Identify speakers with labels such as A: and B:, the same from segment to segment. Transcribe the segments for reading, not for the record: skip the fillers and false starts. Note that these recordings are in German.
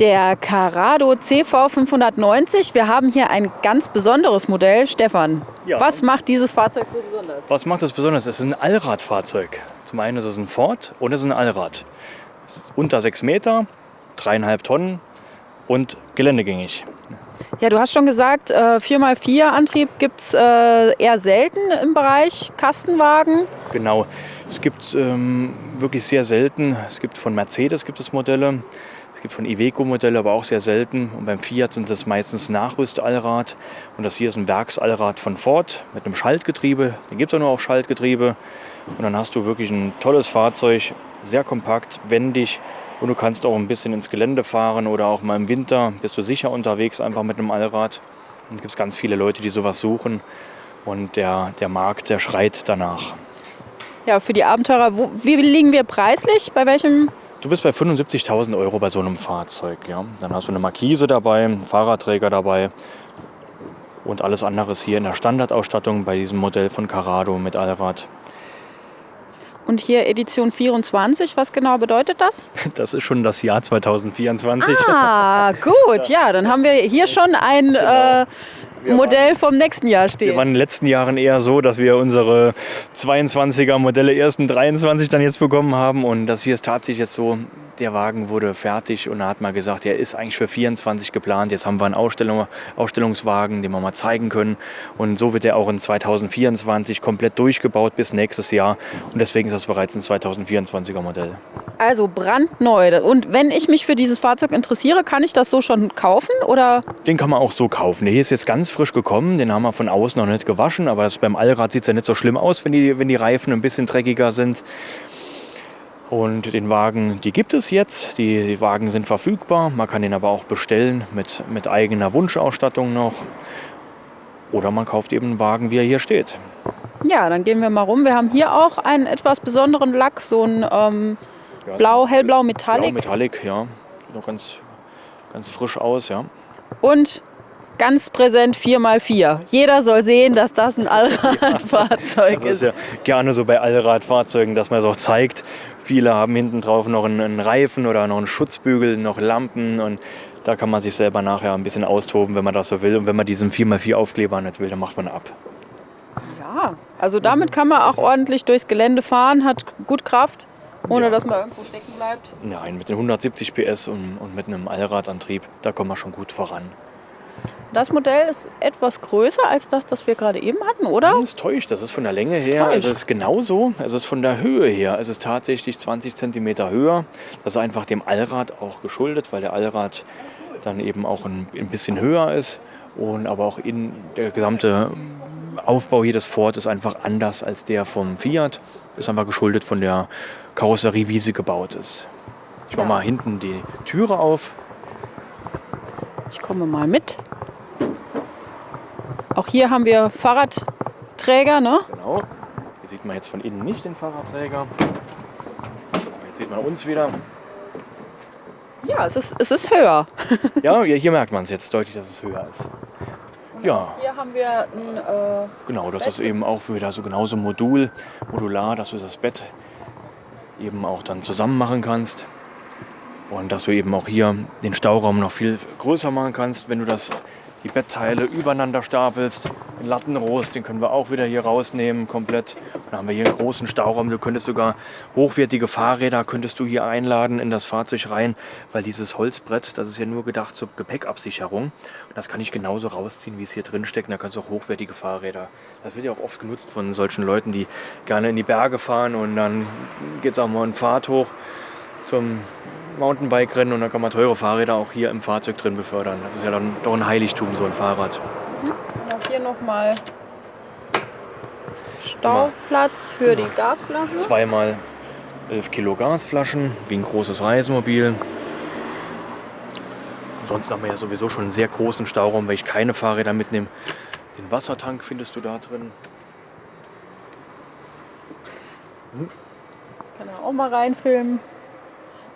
A: Der Carrado CV 590. Wir haben hier ein ganz besonderes Modell. Stefan,
B: Ja.
A: was macht dieses Fahrzeug so besonders?
B: Was macht das besonders? Es ist ein Allradfahrzeug. Zum einen ist es ein Ford und es ist ein Allrad. Es ist unter 6 Meter, 3,5 Tonnen und geländegängig.
A: Ja, du hast schon gesagt, 4x4 Antrieb gibt es eher selten im Bereich Kastenwagen.
B: Genau. Es gibt wirklich sehr selten. Es gibt von Mercedes gibt es Modelle. Es gibt von Iveco-Modelle, aber auch sehr selten. Und beim Fiat sind das meistens Nachrüstallrad. Und das hier ist ein Werksallrad von Ford mit einem Schaltgetriebe. Den gibt es auch nur auf Schaltgetriebe. Und dann hast du wirklich ein tolles Fahrzeug, sehr kompakt, wendig. Und du kannst auch ein bisschen ins Gelände fahren oder auch mal im Winter bist du sicher unterwegs, einfach mit einem Allrad. Und es gibt ganz viele Leute, die sowas suchen. Und der Markt, der schreit danach.
A: Ja, für die Abenteurer, wie liegen wir preislich? Bei welchem?
B: Du bist bei 75.000 Euro bei so einem Fahrzeug. Ja? Dann hast du eine Markise dabei, einen Fahrradträger dabei und alles andere ist hier in der Standardausstattung bei diesem Modell von Carrado mit Allrad.
A: Und hier Edition 24, was genau bedeutet das?
B: Das ist schon das Jahr 2024.
A: Ah, gut, ja, dann haben wir hier schon ein Modell vom nächsten Jahr
B: Wir
A: stehen.
B: waren in den letzten Jahren eher so, dass wir unsere 22er Modelle erst in 23 dann jetzt bekommen haben. Und das hier ist tatsächlich jetzt so, der Wagen wurde fertig und er hat mal gesagt, er ist eigentlich für 24 geplant. Jetzt haben wir einen Ausstellungswagen, den wir mal zeigen können. Und so wird er auch in 2024 komplett durchgebaut bis nächstes Jahr. Und deswegen ist das bereits ein 2024er Modell.
A: Also brandneu. Und wenn ich mich für dieses Fahrzeug interessiere, kann ich das so schon kaufen? Oder?
B: Den kann man auch so kaufen. Der hier ist jetzt ganz frisch gekommen. Den haben wir von außen noch nicht gewaschen. Aber beim Allrad sieht es ja nicht so schlimm aus, wenn die Reifen ein bisschen dreckiger sind. Und den Wagen, die gibt es jetzt. Die Wagen sind verfügbar. Man kann den aber auch bestellen mit eigener Wunschausstattung noch. Oder man kauft eben einen Wagen, wie er hier steht.
A: Ja, dann gehen wir mal rum. Wir haben hier auch einen etwas besonderen Lack, so ein hellblau Metallic.
B: Blau Metallic, ja. Sieht noch ganz frisch aus, ja.
A: Und ganz präsent 4x4. Jeder soll sehen, dass das ein Allradfahrzeug
B: Das ist ja gerne so bei Allradfahrzeugen, dass man es auch zeigt. Viele haben hinten drauf noch einen Reifen oder noch einen Schutzbügel, noch Lampen. Und da kann man sich selber nachher ein bisschen austoben, wenn man das so will. Und wenn man diesen 4x4 Aufkleber nicht will, dann macht man ab.
A: Ja, also damit kann man auch ordentlich durchs Gelände fahren, hat gut Kraft, ohne dass man irgendwo stecken bleibt.
B: Nein, mit den 170 PS und mit einem Allradantrieb, da kommen wir schon gut voran.
A: Das Modell ist etwas größer als das wir gerade eben hatten, oder?
B: Das täuscht, das ist von der Länge her, es ist genauso, es ist von der Höhe her, es ist tatsächlich 20 cm höher. Das ist einfach dem Allrad auch geschuldet, weil der Allrad dann eben auch ein bisschen höher ist. Und aber auch der gesamte Aufbau hier des Ford ist einfach anders als der vom Fiat. Ist einfach geschuldet von der Karosserie, wie sie gebaut ist. Ich mache mal hinten die Türe auf.
A: Ich komme mal mit. Auch hier haben wir Fahrradträger, ne?
B: Genau. Hier sieht man jetzt von innen nicht den Fahrradträger. Aber jetzt sieht man uns wieder.
A: Ja, es ist höher.
B: Ja, hier merkt man es jetzt deutlich, dass es höher ist. Ja,
A: Hier haben wir ein
B: genau, das ist eben auch wieder so genauso modular, dass du das Bett eben auch dann zusammen machen kannst. Und dass du eben auch hier den Stauraum noch viel größer machen kannst, wenn du die Bettteile übereinander stapelst. Den Lattenrost, den können wir auch wieder hier rausnehmen komplett. Dann haben wir hier einen großen Stauraum. Du könntest sogar hochwertige Fahrräder könntest du hier einladen in das Fahrzeug rein, weil dieses Holzbrett, das ist ja nur gedacht zur Gepäckabsicherung. Und das kann ich genauso rausziehen, wie es hier drin steckt. Und da kannst du auch hochwertige Fahrräder. Das wird ja auch oft genutzt von solchen Leuten, die gerne in die Berge fahren und dann geht es auch mal eine Fahrt hoch zum Mountainbike-Rennen und dann kann man teure Fahrräder auch hier im Fahrzeug drin befördern. Das ist ja dann doch ein Heiligtum, so ein Fahrrad.
A: Und auch hier nochmal Stauplatz für die Gasflaschen.
B: 2x 11 Kilo Gasflaschen, wie ein großes Reisemobil. Ansonsten haben wir ja sowieso schon einen sehr großen Stauraum, weil ich keine Fahrräder mitnehme. Den Wassertank findest du da drin.
A: Kann er auch mal reinfilmen.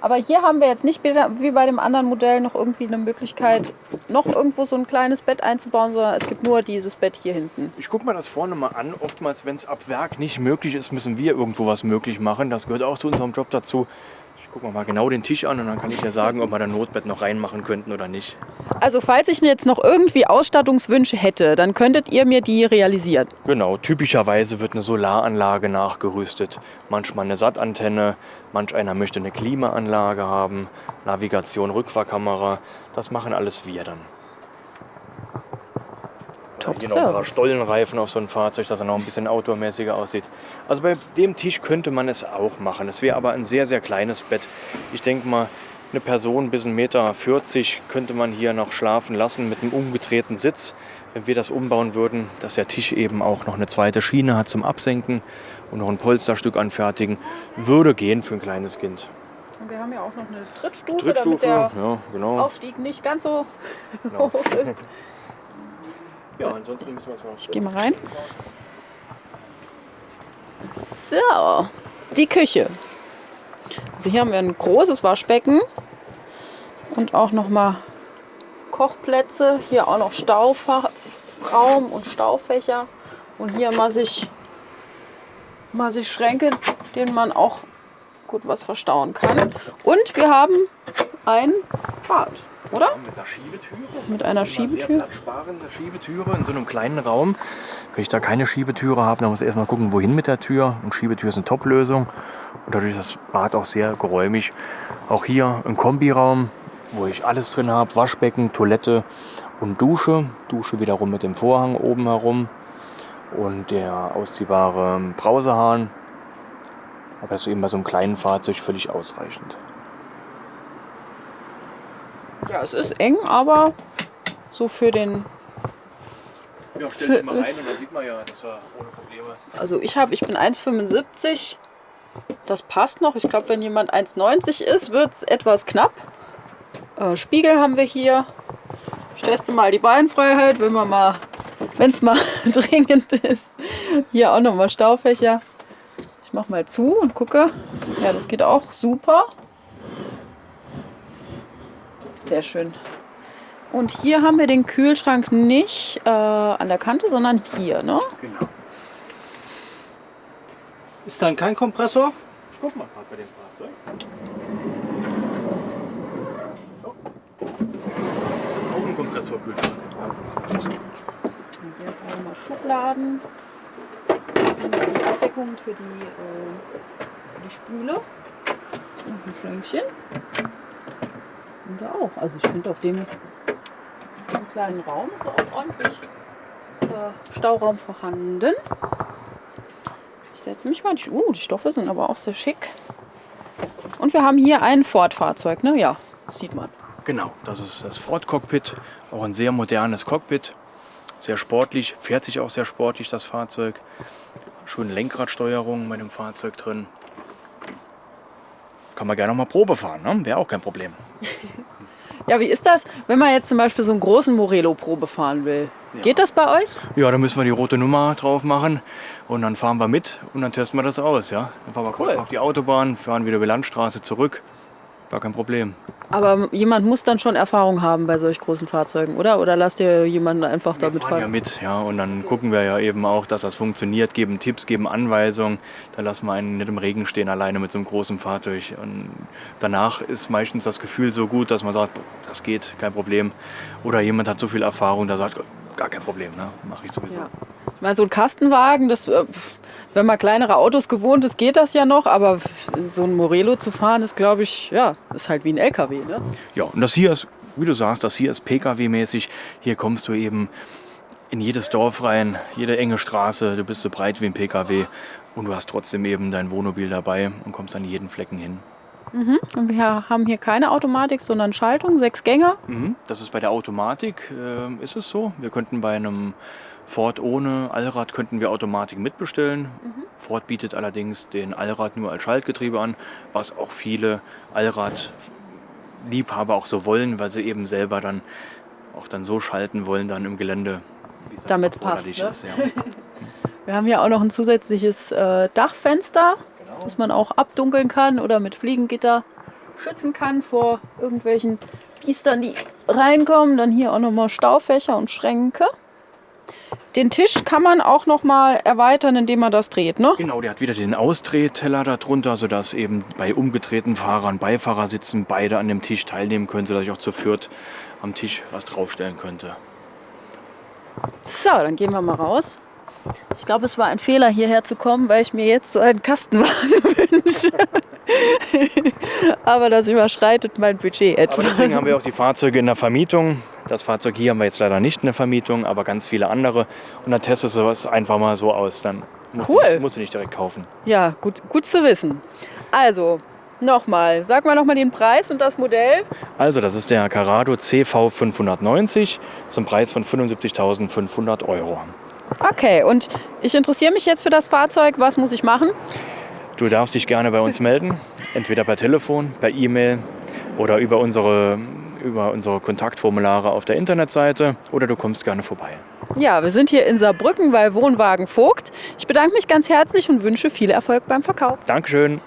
A: Aber hier haben wir jetzt nicht wie bei dem anderen Modell noch irgendwie eine Möglichkeit, noch irgendwo so ein kleines Bett einzubauen, sondern es gibt nur dieses Bett hier hinten.
B: Ich gucke mir das vorne mal an. Oftmals, wenn es ab Werk nicht möglich ist, müssen wir irgendwo was möglich machen. Das gehört auch zu unserem Job dazu. Ich Ich gucke mir mal genau den Tisch an und dann kann ich ja sagen, ob wir da ein Notbett noch reinmachen könnten oder nicht.
A: Also falls ich jetzt noch irgendwie Ausstattungswünsche hätte, dann könntet ihr mir die realisieren.
B: Genau, typischerweise wird eine Solaranlage nachgerüstet. Manchmal eine Sattantenne, manch einer möchte eine Klimaanlage haben, Navigation, Rückfahrkamera. Das machen alles wir dann.
A: Top
B: Hier noch ein paar
A: Service.
B: Stollenreifen auf so ein Fahrzeug, dass er noch ein bisschen outdoormäßiger aussieht. Also bei dem Tisch könnte man es auch machen. Es wäre aber ein sehr, sehr kleines Bett. Ich denke mal, eine Person bis 1,40 Meter könnte man hier noch schlafen lassen mit einem umgedrehten Sitz. Wenn wir das umbauen würden, dass der Tisch eben auch noch eine zweite Schiene hat zum Absenken und noch ein Polsterstück anfertigen, würde gehen für ein kleines Kind.
A: Und wir haben ja auch noch eine Trittstufe, damit der
B: ja, genau.
A: Aufstieg nicht ganz so
B: Genau.
A: hoch ist.
B: Ja, ansonsten müssen wir es mal.
A: Ich gehe mal rein. So, die Küche. Also hier haben wir ein großes Waschbecken und auch noch mal Kochplätze. Hier auch noch Stauraum und Staufächer. Und hier massig Schränke, denen man auch gut was verstauen kann. Und wir haben ein Bad, oder?
B: Mit einer Schiebetüre.
A: Mit einer
B: Sehr
A: Schiebetür.
B: platzsparende Schiebetüre in so einem kleinen Raum. Wenn ich da keine Schiebetüre habe, dann muss ich erstmal gucken, wohin mit der Tür. Und Schiebetür ist eine Top-Lösung. Und dadurch ist das Bad auch sehr geräumig. Auch hier ein Kombiraum, wo ich alles drin habe. Waschbecken, Toilette und Dusche. Dusche wiederum mit dem Vorhang oben herum. Und der ausziehbare Brausehahn. Aber das ist eben bei so einem kleinen Fahrzeug völlig ausreichend.
A: Ja, es ist eng, aber so für den...
B: Ja, stell dich mal rein und dann sieht man ja, dass er ohne Probleme.
A: Also ich bin 1,75. Das passt noch. Ich glaube, wenn jemand 1,90 ist, wird es etwas knapp. Spiegel haben wir hier. Ich teste mal die Beinfreiheit, wenn es mal dringend ist. Hier auch nochmal Staufächer. Ich mache mal zu und gucke. Ja, das geht auch super. Sehr schön. Und hier haben wir den Kühlschrank nicht an der Kante, sondern hier, ne?
B: Genau.
C: Ist dann kein Kompressor?
B: Ich guck mal gerade bei dem Fahrzeug. So. Das ist auch ein Kompressorkühlschrank.
A: Hier haben wir Schubladen. Die Abdeckung für die Spüle. Und ein Schränkchen. Und da auch. Also ich finde auf dem kleinen Raum ist auch ordentlich Stauraum vorhanden. Ich setze mich mal. Die Stoffe sind aber auch sehr schick. Und wir haben hier ein Ford-Fahrzeug, ne? Ja, sieht man.
B: Genau, das ist das Ford Cockpit. Auch ein sehr modernes Cockpit. Sehr sportlich, fährt sich auch sehr sportlich das Fahrzeug. Schöne Lenkradsteuerung bei dem Fahrzeug drin. Kann man gerne noch mal Probe fahren, ne? Wäre auch kein Problem.
A: Ja, wie ist das, wenn man jetzt zum Beispiel so einen großen Morelo Probe fahren will?
B: Ja.
A: Geht das bei euch?
B: Ja, dann müssen wir die rote Nummer drauf machen und dann fahren wir mit und dann testen wir das aus. Ja? Dann fahren wir kurz
A: Cool.
B: auf die Autobahn, fahren wieder über die Landstraße zurück. Gar kein Problem.
A: Aber jemand muss dann schon Erfahrung haben bei solch großen Fahrzeugen, oder? Oder lasst ihr jemanden einfach damit
B: Wir fahren ja
A: fahren?
B: mit, ja, und dann gucken wir ja eben auch, dass das funktioniert, geben Tipps, geben Anweisungen. Da lassen wir einen nicht im Regen stehen alleine mit so einem großen Fahrzeug. Und danach ist meistens das Gefühl so gut, dass man sagt, das geht, kein Problem. Oder jemand hat so viel Erfahrung, der sagt, gar kein Problem, ne? Mache ich sowieso.
A: Ja. Ich meine, so ein Kastenwagen, wenn man kleinere Autos gewohnt ist, geht das ja noch. Aber so ein Morelo zu fahren, ist, glaube ich, ja, ist halt wie ein LKW, ne?
B: Ja, und das hier ist, wie du sagst, das hier ist Pkw-mäßig. Hier kommst du eben in jedes Dorf rein, jede enge Straße. Du bist so breit wie ein Pkw und du hast trotzdem eben dein Wohnmobil dabei und kommst an jeden Flecken hin.
A: Und wir haben hier keine Automatik, sondern Schaltung, 6 Gänge.
B: Das ist bei der Automatik, ist es so. Wir könnten bei einem Ford ohne Allrad könnten wir Automatik mitbestellen. Ford bietet allerdings den Allrad nur als Schaltgetriebe an, was auch viele Allradliebhaber auch so wollen, weil sie eben selber dann auch dann so schalten wollen dann im Gelände, wie es
A: Damit
B: erforderlich
A: passt, ne?
B: ist. Ja.
A: Wir haben hier auch noch ein zusätzliches Dachfenster, das man auch abdunkeln kann oder mit Fliegengitter schützen kann vor irgendwelchen Biestern, die reinkommen. Dann hier auch nochmal Staufächer und Schränke. Den Tisch kann man auch noch mal erweitern, indem man das dreht, ne?
B: Genau, der hat wieder den Ausdrehteller darunter, sodass eben bei umgedrehten Fahrer und Beifahrer sitzen, beide an dem Tisch teilnehmen können, sodass ich auch zu viert am Tisch was draufstellen könnte.
A: So, dann gehen wir mal raus. Ich glaube, es war ein Fehler, hierher zu kommen, weil ich mir jetzt so einen Kastenwagen wünsche. Aber das überschreitet mein Budget
B: Aber
A: etwa.
B: deswegen haben wir auch die Fahrzeuge in der Vermietung. Das Fahrzeug hier haben wir jetzt leider nicht in der Vermietung, aber ganz viele andere. Und dann testest du es einfach mal so aus. Dann
A: Cool.
B: musst du nicht direkt kaufen.
A: Ja, gut zu wissen. Also, nochmal. Sag mal nochmal den Preis und das Modell.
B: Also, das ist der Carrado CV 590 zum Preis von 75.500 €.
A: Okay, und ich interessiere mich jetzt für das Fahrzeug. Was muss ich machen?
B: Du darfst dich gerne bei uns melden, entweder per Telefon, per E-Mail oder über unsere Kontaktformulare auf der Internetseite oder du kommst gerne vorbei.
A: Ja, wir sind hier in Saarbrücken bei Wohnwagen Vogt. Ich bedanke mich ganz herzlich und wünsche viel Erfolg beim Verkauf.
B: Dankeschön.